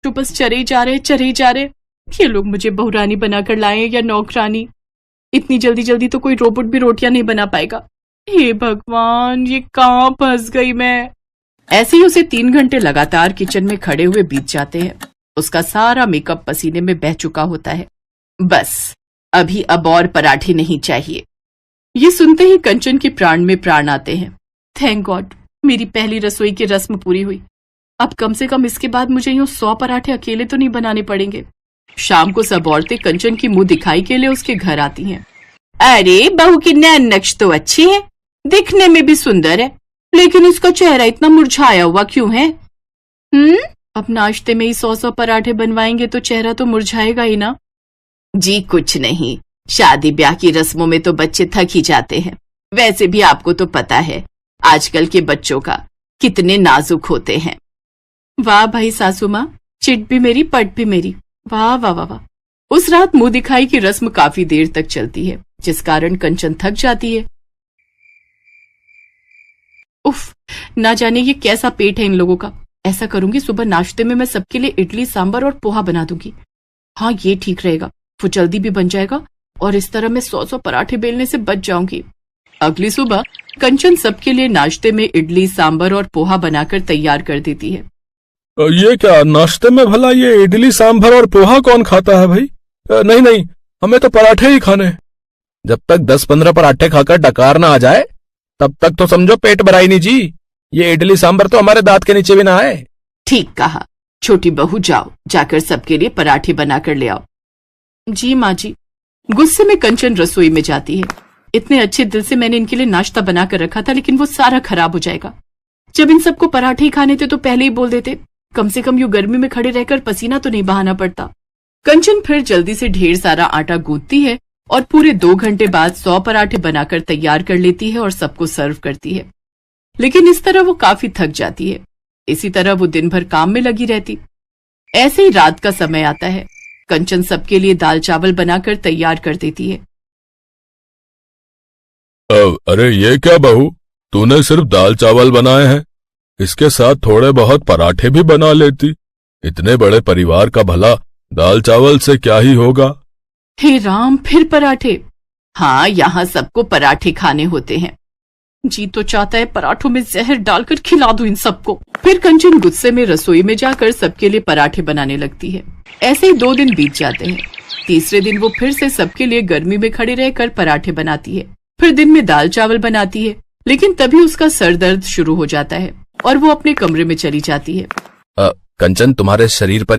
तो बस चरे ही जा रहे। ये लोग मुझे बहुरानी बनाकर लाए या नौकरानी। इतनी जल्दी जल्दी तो कोई रोबोट भी रोटियां नहीं बना पाएगा। हे भगवान, ये कहाँ फंस गई मैं। ऐसे ही उसे 3 घंटे लगातार किचन में खड़े हुए बीत जाते हैं। उसका सारा मेकअप पसीने में बह चुका होता है। बस अब और पराठे नहीं चाहिए। ये सुनते ही कंचन के प्राण में प्राण आते हैं। थैंक गॉड, मेरी पहली रसोई की रस्म पूरी हुई। अब कम से कम इसके बाद मुझे यूं 100 पराठे अकेले तो नहीं बनाने पड़ेंगे। शाम को सब औरतें कंचन की मुंह दिखाई के लिए उसके घर आती हैं। अरे बहू की नैन नक्श तो अच्छी है, दिखने में भी सुंदर है, लेकिन इसका चेहरा इतना मुरझाया हुआ क्यों है? अब नाश्ते में ही 100 पराठे बनवाएंगे तो चेहरा तो मुरझाएगा ही ना। जी कुछ नहीं, शादी ब्याह की रस्मों में तो बच्चे थक ही जाते हैं। वैसे भी आपको तो पता है आजकल के बच्चों का कितने नाजुक होते हैं। वाह भाई सासू माँ, चिट भी मेरी पट भी मेरी। वाह वाह वाह वाह। उस रात मुंह दिखाई की रस्म काफी देर तक चलती है, जिस कारण कंचन थक जाती है। उफ, ना जाने ये कैसा पेट है इन लोगों का। ऐसा करूंगी, सुबह नाश्ते में मैं सबके लिए इडली सांभर और पोहा बना दूंगी। हाँ, ये ठीक रहेगा, वो जल्दी भी बन जाएगा और इस तरह मैं 100 पराठे बेलने से बच जाऊंगी। अगली सुबह कंचन सबके लिए नाश्ते में इडली सांभर और पोहा बनाकर तैयार कर देती है। ये क्या नाश्ते में भला ये इडली सांभर और पोहा कौन खाता है भाई? नहीं नहीं, हमें तो पराठे ही खाने। जब तक 10-15 पराठे खाकर डकार ना आ जाए तब तक तो समझो पेट भरा ही नहीं जी। ये इडली सांभर तो हमारे दांत के नीचे भी ना आए। ठीक कहा, छोटी बहू जाओ, जाकर सबके लिए पराठे बनाकर ले आओ। जी माँ जी। गुस्से में कंचन रसोई में जाती है। इतने अच्छे दिल से मैंने इनके लिए नाश्ता बनाकर रखा था, लेकिन वो सारा खराब हो जाएगा। जब इन सबको पराठे ही खाने थे तो पहले ही बोल देते, कम से कम यूं गर्मी में खड़े रहकर पसीना तो नहीं बहाना पड़ता। कंचन फिर जल्दी से ढेर सारा आटा गूंथती है और पूरे 2 घंटे बाद 100 पराठे बनाकर तैयार कर लेती है और सबको सर्व करती है। लेकिन इस तरह वो काफी थक जाती है। इसी तरह वो दिन भर काम में लगी रहती। ऐसे ही रात का समय आता है। कंचन सबके लिए दाल चावल बनाकर तैयार कर देती है। अरे ये क्या बहू, तूने सिर्फ दाल चावल बनाए हैं? इसके साथ थोड़े बहुत पराठे भी बना लेती। इतने बड़े परिवार का भला दाल चावल से क्या ही होगा। हे राम, फिर पराठे। हाँ, यहाँ सबको पराठे खाने होते हैं। जी तो चाहता है पराठों में जहर डालकर खिला दूं इन सबको। फिर कंचन गुस्से में रसोई में जाकर सबके लिए पराठे बनाने लगती है। ऐसे ही 2 दिन बीत जाते हैं। तीसरे दिन वो फिर से सबके लिए गर्मी में खड़े रहकर पराठे बनाती है। फिर दिन में दाल चावल बनाती है, लेकिन तभी उसका सर दर्द शुरू हो जाता है और वो अपने कमरे में चली जाती है। कंचन, तुम्हारे शरीर पर